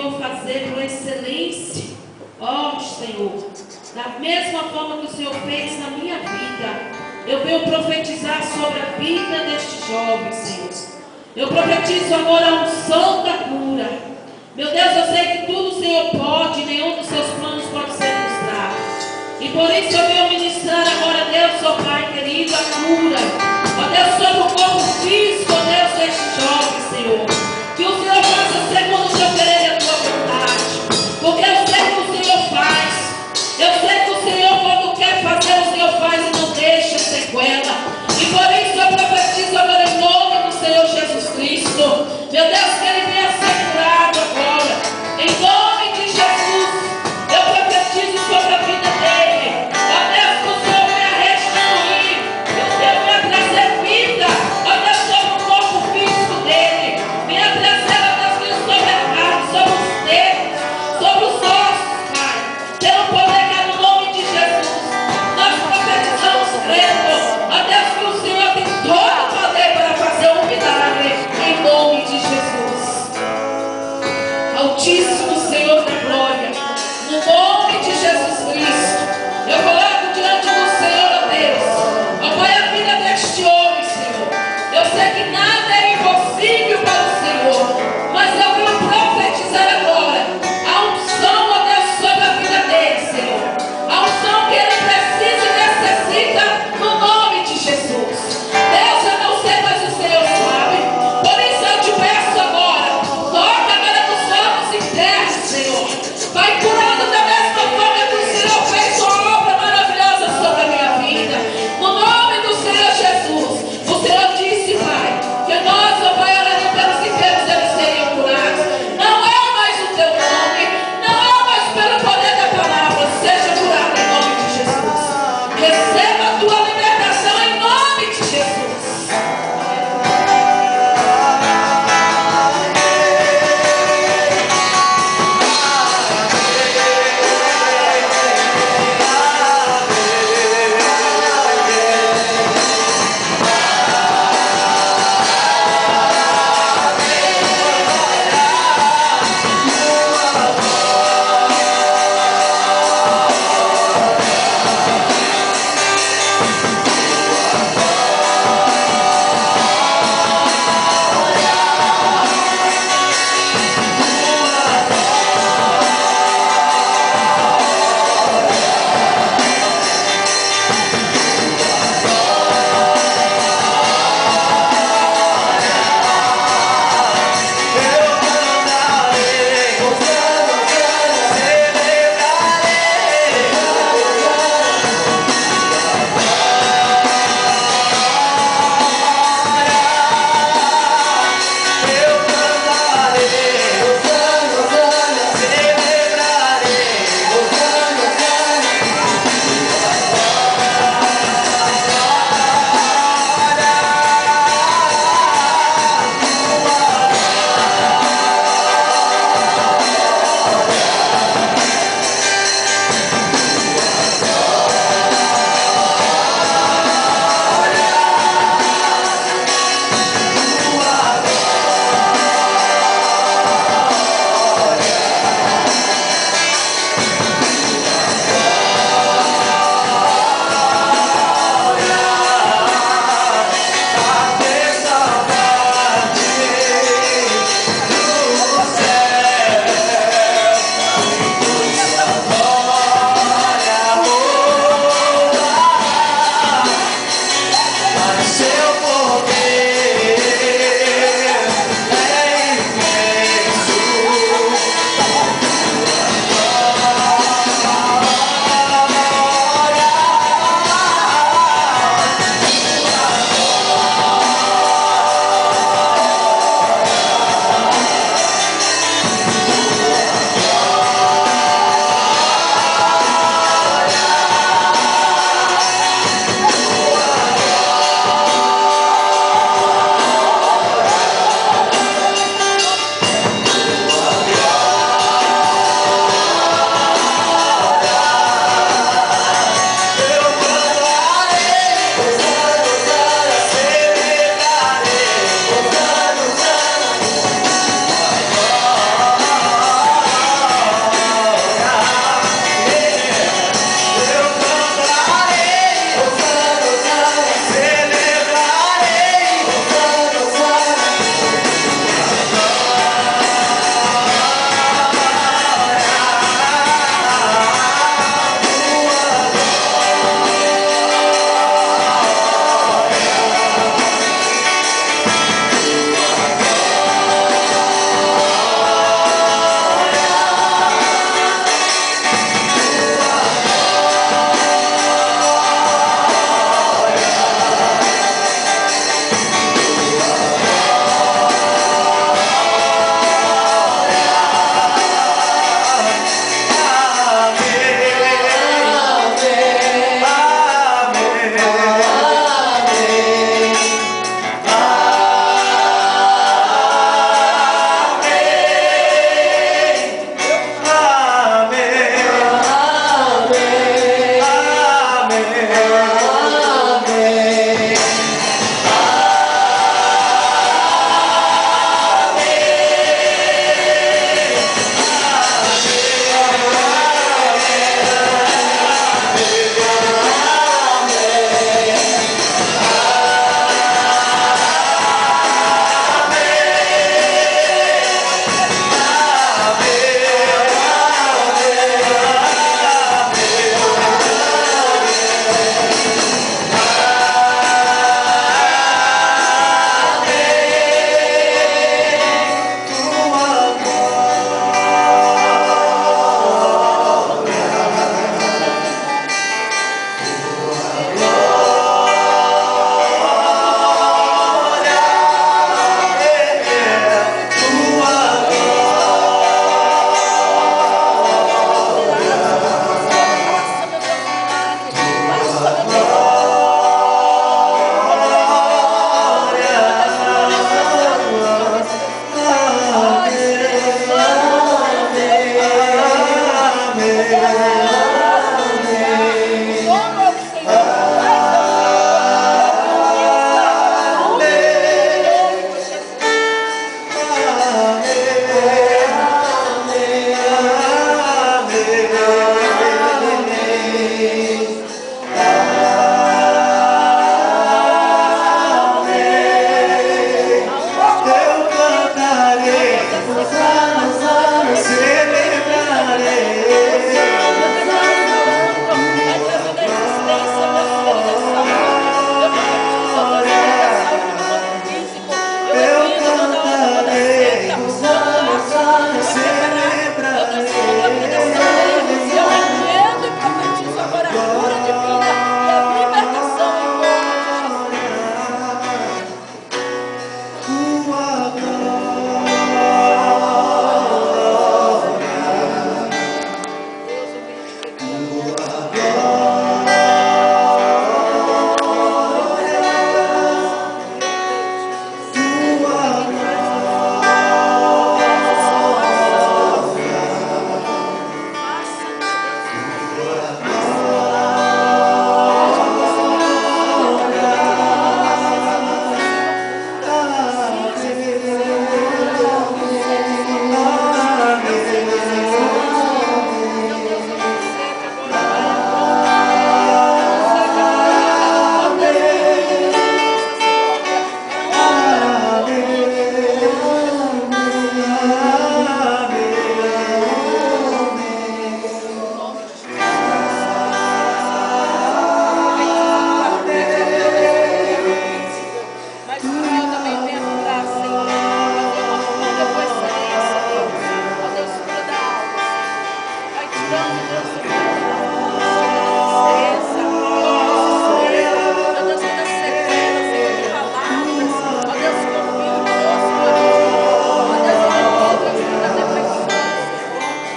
Senhor fazer com excelência. Ó Senhor, da mesma forma que o Senhor fez na minha vida, eu venho profetizar sobre a vida deste jovem, Senhor. Eu profetizo agora a unção da cura. Meu Deus, eu sei que tudo o Senhor pode, nenhum dos seus planos pode ser frustrado. E por isso eu venho ministrar agora, Deus, ó Pai querido, a cura. Ó Deus, sobre o corpo físico, ó Deus, deste jovem, Senhor. Que o Senhor faça segundo o seu querer e a tua vontade. Porque eu sei que o Senhor faz. Eu sei que o Senhor, quando quer fazer, o Senhor faz e não deixa sequela. E por isso eu profetizo agora em nome do Senhor Jesus Cristo. Meu Deus, que Ele venha ser curado agora. Em nome de Jesus, eu profetizo sobre a vida dele. Ó Deus, que o Senhor venha restituir. Que o Senhor venha trazer vida. Ó Deus, sobre o corpo físico dele. Venha trazer, ó Deus, que sobre a carne, sobre os dedos, sobre os ossos, Pai. Pelo poder que é no nome de Jesus. Nós profetizamos crendo. Ó Deus, que o Senhor tem todo o poder para fazer um milagre. Em nome de Jesus. Altíssimo